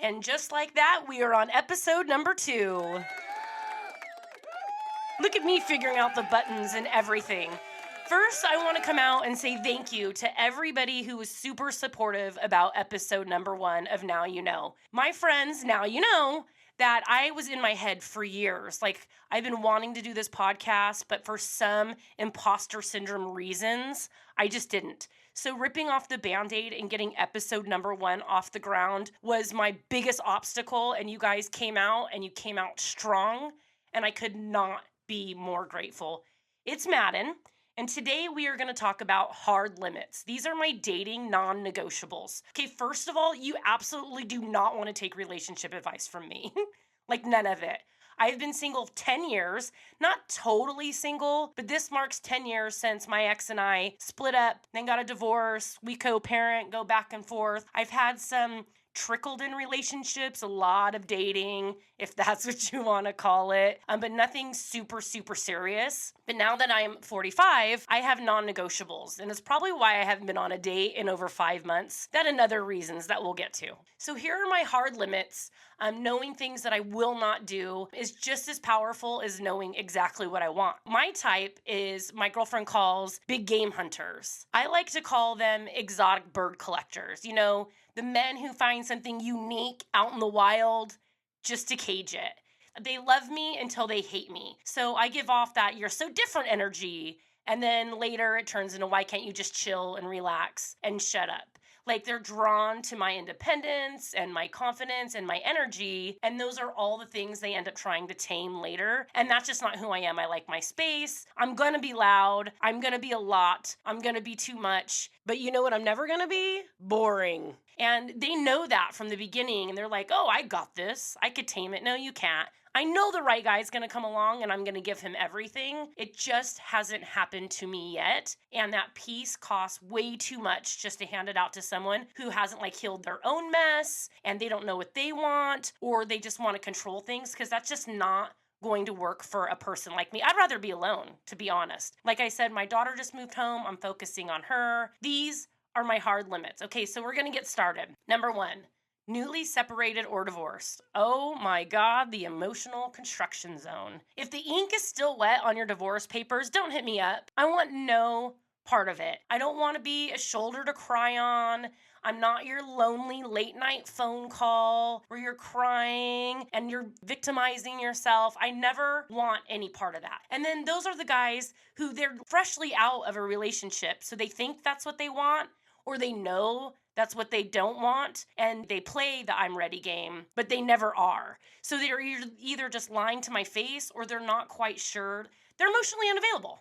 And just like that, we are on episode number 2. Look at me figuring out the buttons and everything. First, I want to come out and say thank you to everybody who was super supportive about episode number 1 of Now You Know. My friends, now you know that I was in my head for years. Like, I've been wanting to do this podcast, but for some imposter syndrome reasons, I just didn't. So ripping off the Band-Aid and getting episode number 1 off the ground was my biggest obstacle, and you guys came out, and you came out strong, and I could not be more grateful. It's Madden, and today we are going to talk about hard limits. These are my dating non-negotiables. Okay, first of all, you absolutely do not want to take relationship advice from me. Like, none of it. I've been single 10 years, not totally single, but this marks 10 years since my ex and I split up, then got a divorce. We co-parent, go back and forth. I've had some trickled in relationships, a lot of dating, if that's what you want to call it, but nothing super, super serious. But now that I'm 45, I have non-negotiables, and it's probably why I haven't been on a date in over 5 months. That and other reasons that we'll get to. So here are my hard limits. Knowing things that I will not do is just as powerful as knowing exactly what I want. My type is, my girlfriend calls big game hunters. I like to call them exotic bird collectors. You know, the men who find something unique out in the wild just to cage it. They love me until they hate me. So I give off that "you're so different" energy. And then later it turns into, why can't you just chill and relax and shut up? Like, they're drawn to my independence and my confidence and my energy. And those are all the things they end up trying to tame later. And that's just not who I am. I like my space. I'm going to be loud. I'm going to be a lot. I'm going to be too much. But you know what I'm never going to be? Boring. And they know that from the beginning. And they're like, oh, I got this. I could tame it. No, you can't. I know the right guy's going to come along and I'm going to give him everything. It just hasn't happened to me yet. And that piece costs way too much just to hand it out to someone who hasn't healed their own mess and they don't know what they want, or they just want to control things, because that's just not going to work for a person like me. I'd rather be alone, to be honest. Like I said, my daughter just moved home. I'm focusing on her. These are my hard limits. Okay, so we're going to get started. Number 1. Newly separated or divorced. Oh my God, the emotional construction zone. If the ink is still wet on your divorce papers, don't hit me up. I want no part of it. I don't want to be a shoulder to cry on. I'm not your lonely late night phone call where you're crying and you're victimizing yourself. I never want any part of that. And then those are the guys who they're freshly out of a relationship, so they think that's what they want, or they know that's what they don't want, and they play the "I'm ready" game, but they never are. So they're either just lying to my face, or they're not quite sure. They're emotionally unavailable.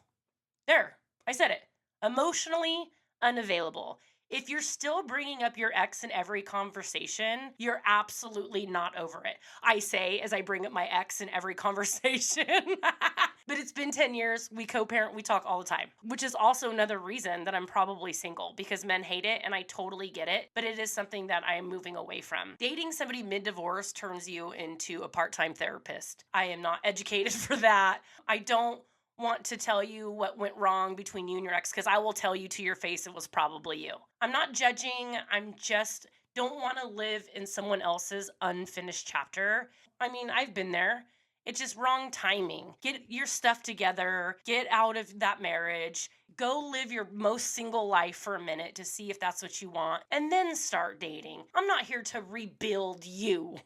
There, I said it. Emotionally unavailable. If you're still bringing up your ex in every conversation, you're absolutely not over it. I say as I bring up my ex in every conversation. But it's been 10 years. We co-parent. We talk all the time, which is also another reason that I'm probably single, because men hate it, and I totally get it. But it is something that I am moving away from. Dating somebody mid-divorce turns you into a part-time therapist. I am not educated for that. I don't want to tell you what went wrong between you and your ex, because I will tell you to your face it was probably you. I'm not judging. I'm just don't want to live in someone else's unfinished chapter. I mean, I've been there. It's just wrong timing. Get your stuff together. Get out of that marriage. Go live your most single life for a minute to see if that's what you want, and then start dating. I'm not here to rebuild you.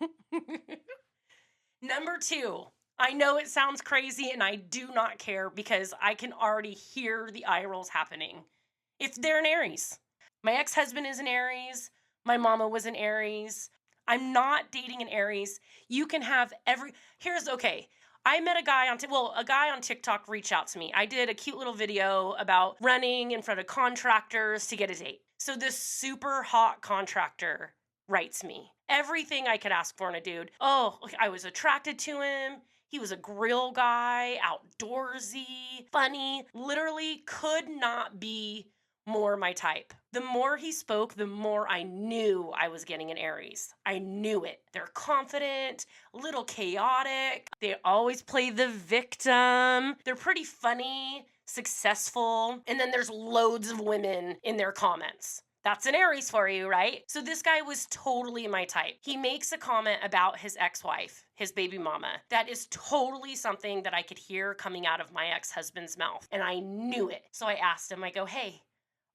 Number 2. I know it sounds crazy, and I do not care, because I can already hear the eye rolls happening. If they're an Aries. My ex-husband is an Aries. My mama was an Aries. I'm not dating an Aries. You can have okay. I met a guy on TikTok reached out to me. I did a cute little video about running in front of contractors to get a date. So this super hot contractor writes me. Everything I could ask for in a dude. Oh, I was attracted to him. He was a grill guy, outdoorsy, funny, literally could not be more my type. The more he spoke, the more I knew I was getting an Aries. I knew it. They're confident, a little chaotic. They always play the victim. They're pretty funny, successful. And then there's loads of women in their comments. That's an Aries for you, right? So this guy was totally my type. He makes a comment about his ex-wife, his baby mama. That is totally something that I could hear coming out of my ex-husband's mouth. And I knew it. So I asked him, I go, hey,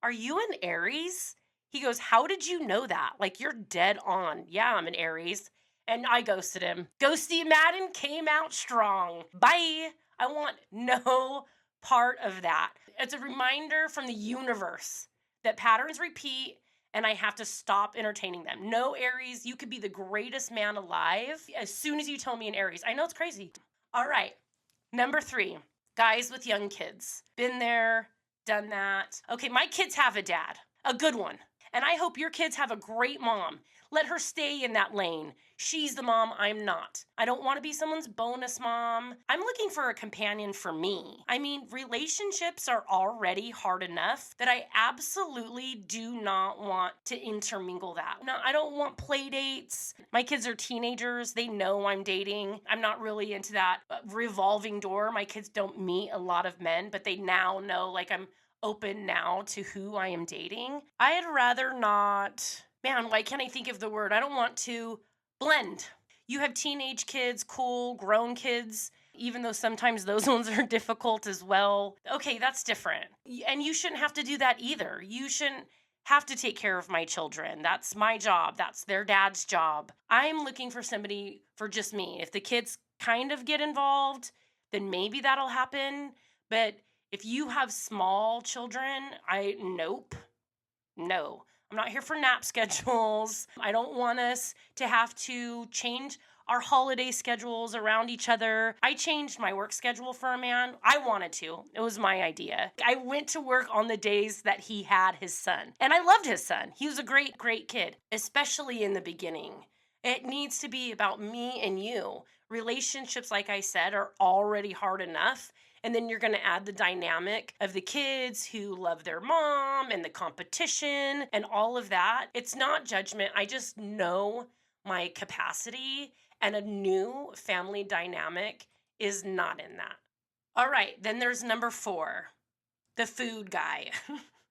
are you an Aries? He goes, how did you know that? Like, you're dead on. Yeah, I'm an Aries. And I ghosted him. Ghosty Madden came out strong. Bye. I want no part of that. It's a reminder from the universe that patterns repeat and I have to stop entertaining them. No, Aries, you could be the greatest man alive as soon as you tell me an Aries. I know it's crazy. All right. Number 3, guys with young kids. Been there, done that. Okay, my kids have a dad, a good one. And I hope your kids have a great mom. Let her stay in that lane. She's the mom, I'm not. I don't want to be someone's bonus mom. I'm looking for a companion for me. I mean, relationships are already hard enough that I absolutely do not want to intermingle that. No, I don't want play dates. My kids are teenagers. They know I'm dating. I'm not really into that revolving door. My kids don't meet a lot of men, but they now know, like, I'm open now to who I am dating. I'd rather not. Man, why can't I think of the word? I don't want to blend. You have teenage kids, cool, grown kids, even though sometimes those ones are difficult as well. Okay, that's different. And you shouldn't have to do that either. You shouldn't have to take care of my children. That's my job. That's their dad's job. I'm looking for somebody for just me. If the kids kind of get involved, then maybe that'll happen. But if you have small children, nope. No. I'm not here for nap schedules. I don't want us to have to change our holiday schedules around each other. I changed my work schedule for a man. I wanted to. It was my idea. I went to work on the days that he had his son. And I loved his son. He was a great, great kid, especially in the beginning. It needs to be about me and you. Relationships, like I said, are already hard enough. And then you're going to add the dynamic of the kids who love their mom and the competition and all of that. It's not judgment. I just know my capacity, and a new family dynamic is not in that. All right, then there's number 4, the food guy.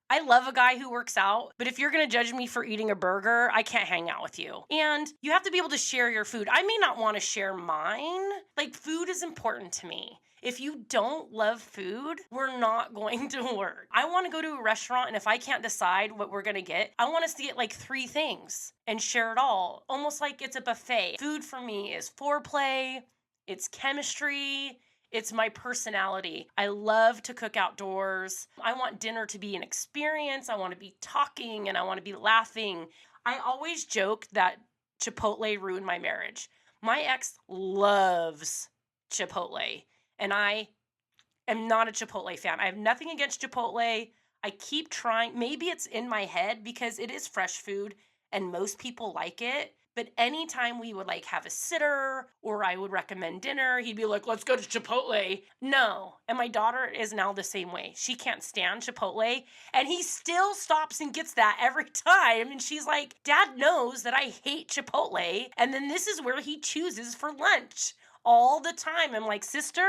I love a guy who works out, but if you're going to judge me for eating a burger, I can't hang out with you. And you have to be able to share your food. I may not want to share mine. Like, food is important to me. If you don't love food, we're not going to work. I want to go to a restaurant, and if I can't decide what we're going to get, I want us to get like 3 things and share it all, almost like it's a buffet. Food for me is foreplay, it's chemistry, it's my personality. I love to cook outdoors. I want dinner to be an experience. I want to be talking and I want to be laughing. I always joke that Chipotle ruined my marriage. My ex loves Chipotle, and I am not a Chipotle fan. I have nothing against Chipotle. I keep trying. Maybe it's in my head because it is fresh food and most people like it. But anytime we would like have a sitter or I would recommend dinner, he'd be like, let's go to Chipotle. No. And my daughter is now the same way. She can't stand Chipotle. And he still stops and gets that every time. And she's like, Dad knows that I hate Chipotle. And then this is where he chooses for lunch all the time. I'm like, sister,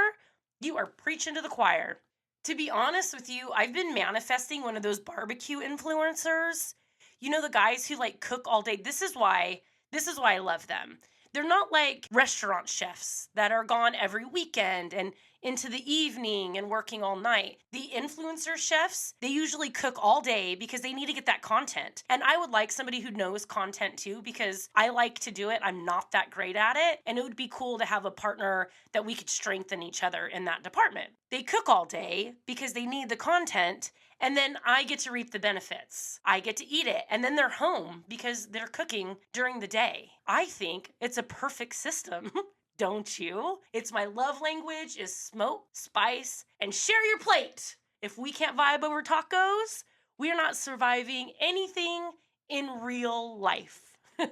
you are preaching to the choir. To be honest with you, I've been manifesting one of those barbecue influencers. You know, the guys who like cook all day. This is why I love them. They're not like restaurant chefs that are gone every weekend and into the evening and working all night. The influencer chefs, they usually cook all day because they need to get that content. And I would like somebody who knows content too, because I like to do it. I'm not that great at it. And it would be cool to have a partner that we could strengthen each other in that department. They cook all day because they need the content. And then I get to reap the benefits. I get to eat it. And then they're home because they're cooking during the day. I think it's a perfect system. Don't you? It's my love language is smoke, spice, and share your plate. If we can't vibe over tacos, we are not surviving anything in real life. All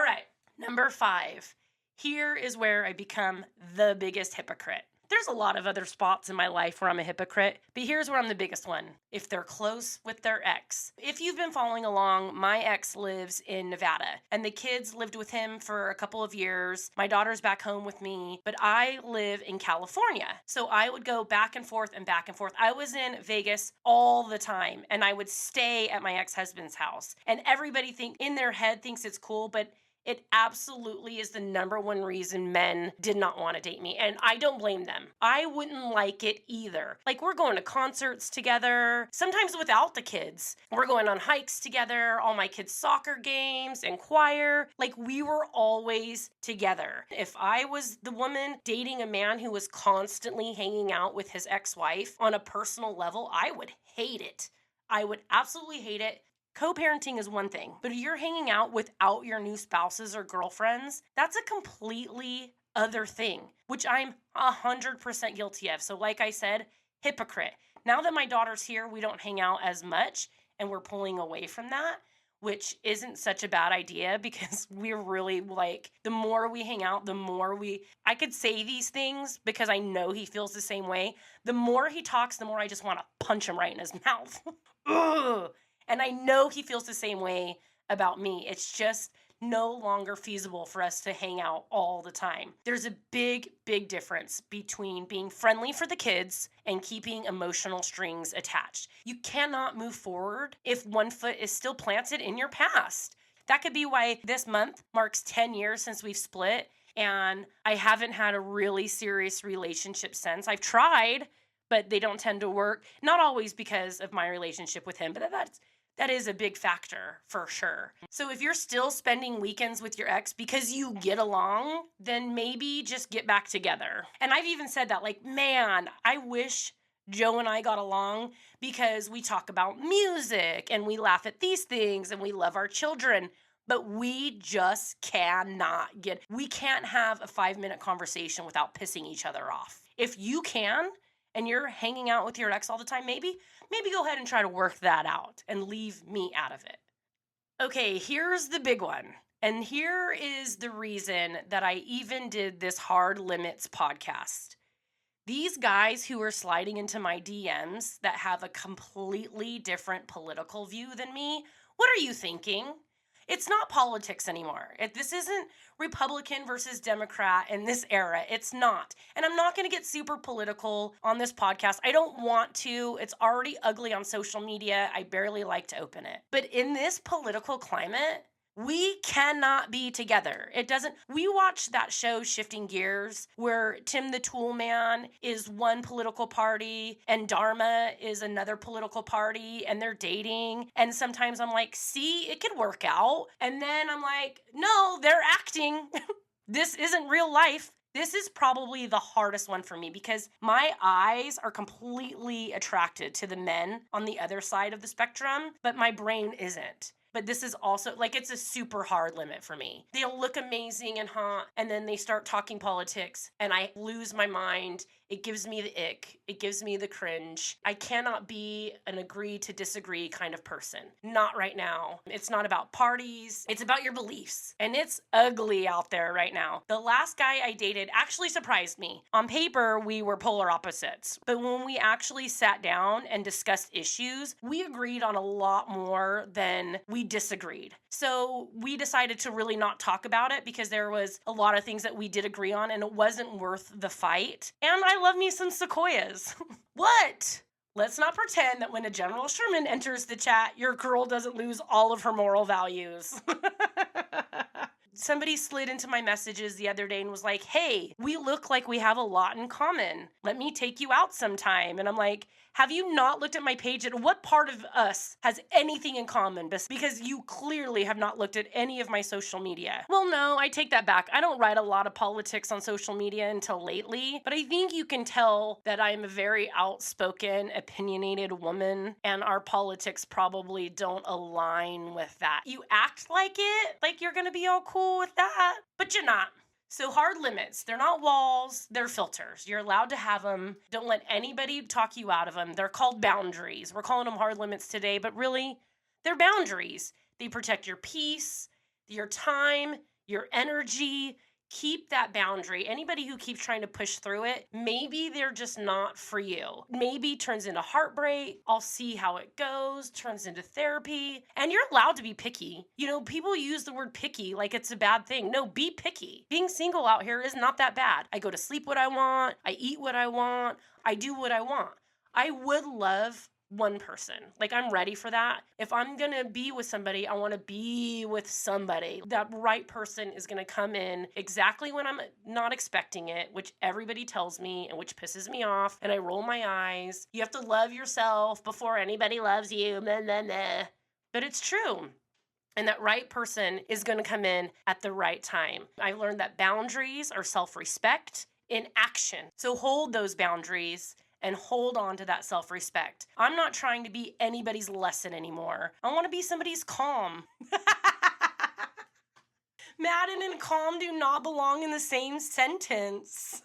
right, number 5. Here is where I become the biggest hypocrite. There's a lot of other spots in my life where I'm a hypocrite, but here's where I'm the biggest one. If they're close with their ex. If you've been following along, my ex lives in Nevada, and the kids lived with him for a couple of years. My daughter's back home with me, but I live in California. So I would go back and forth and back and forth. I was in Vegas all the time, and I would stay at my ex-husband's house. And everybody in their head thinks it's cool, but it absolutely is the number one reason men did not want to date me. And I don't blame them. I wouldn't like it either. Like, we're going to concerts together, sometimes without the kids. We're going on hikes together, all my kids' soccer games and choir. Like, we were always together. If I was the woman dating a man who was constantly hanging out with his ex-wife on a personal level, I would hate it. I would absolutely hate it. Co-parenting is one thing, but if you're hanging out without your new spouses or girlfriends, that's a completely other thing, which I'm 100% guilty of. So like I said, hypocrite. Now that my daughter's here, we don't hang out as much, and we're pulling away from that, which isn't such a bad idea because we're really like, the more we hang out, I could say these things because I know he feels the same way. The more he talks, the more I just want to punch him right in his mouth. Ugh. And I know he feels the same way about me. It's just no longer feasible for us to hang out all the time. There's a big, big difference between being friendly for the kids and keeping emotional strings attached. You cannot move forward if one foot is still planted in your past. That could be why this month marks 10 years since we've split, and I haven't had a really serious relationship since. I've tried, but they don't tend to work. Not always because of my relationship with him, but that is a big factor for sure. So if you're still spending weekends with your ex because you get along, then maybe just get back together. And I've even said that, like, man, I wish Joe and I got along because we talk about music and we laugh at these things and we love our children. But we just we can't have a 5-minute conversation without pissing each other off. If you can, and you're hanging out with your ex all the time, maybe go ahead and try to work that out and leave me out of it. Okay, here's the big one. And here is the reason that I even did this Hard Limits podcast. These guys who are sliding into my DMs that have a completely different political view than me, what are you thinking? It's not politics anymore. This isn't Republican versus Democrat in this era. It's not. And I'm not going to get super political on this podcast. I don't want to. It's already ugly on social media. I barely like to open it. But in this political climate, we cannot be together. We watched that show Shifting Gears where Tim the Tool Man is one political party and Dharma is another political party and they're dating. And sometimes I'm like, see, it could work out. And then I'm like, no, they're acting. This isn't real life. This is probably the hardest one for me because my eyes are completely attracted to the men on the other side of the spectrum, but my brain isn't. But this is also, like, it's a super hard limit for me. They'll look amazing and hot, and then they start talking politics, and I lose my mind. It gives me the ick. It gives me the cringe. I cannot be an agree to disagree kind of person. Not right now. It's not about parties. It's about your beliefs. And it's ugly out there right now. The last guy I dated actually surprised me. On paper, we were polar opposites. But when we actually sat down and discussed issues, we agreed on a lot more than we disagreed. So we decided to really not talk about it because there was a lot of things that we did agree on and it wasn't worth the fight. And I love me some sequoias. What? Let's not pretend that when a General Sherman enters the chat, your girl doesn't lose all of her moral values. Somebody slid into my messages the other day and was like, hey, we look like we have a lot in common. Let me take you out sometime. And I'm like, have you not looked at my page? And what part of us has anything in common? Because you clearly have not looked at any of my social media. Well, no, I take that back. I don't write a lot of politics on social media until lately, but I think you can tell that I'm a very outspoken, opinionated woman, and our politics probably don't align with that. You act like it, like you're gonna be all cool with that, but you're not. So hard limits, they're not walls, they're filters. You're allowed to have them. Don't let anybody talk you out of them. They're called boundaries. We're calling them hard limits today, but really, they're boundaries. They protect your peace, your time, your energy, keep that boundary. Anybody who keeps trying to push through it, maybe they're just not for you. Maybe turns into heartbreak. I'll see how it goes, turns into therapy. And you're allowed to be picky. People use the word picky like it's a bad thing. No, be picky. Being single out here is not that bad. I go to sleep what I want. I eat what I want. I do what I want. I would love one person. Like, I'm ready for that. If I'm going to be with somebody, I want to be with somebody. That right person is going to come in exactly when I'm not expecting it, which everybody tells me and which pisses me off. And I roll my eyes. You have to love yourself before anybody loves you. Blah, blah, blah. But it's true. And that right person is going to come in at the right time. I learned that boundaries are self-respect in action. So hold those boundaries and hold on to that self-respect. I'm not trying to be anybody's lesson anymore. I want to be somebody's calm. Madden and calm do not belong in the same sentence.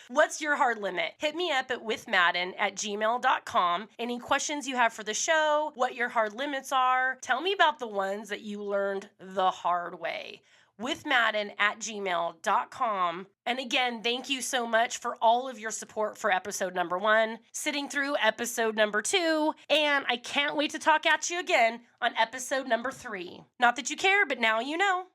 What's your hard limit? Hit me up at withmadden@gmail.com. Any questions you have for the show, what your hard limits are, tell me about the ones that you learned the hard way. withmadden@gmail.com. And again, thank you so much for all of your support for episode number 1, sitting through episode number 2, and I can't wait to talk at you again on episode number 3. Not that you care, but now you know.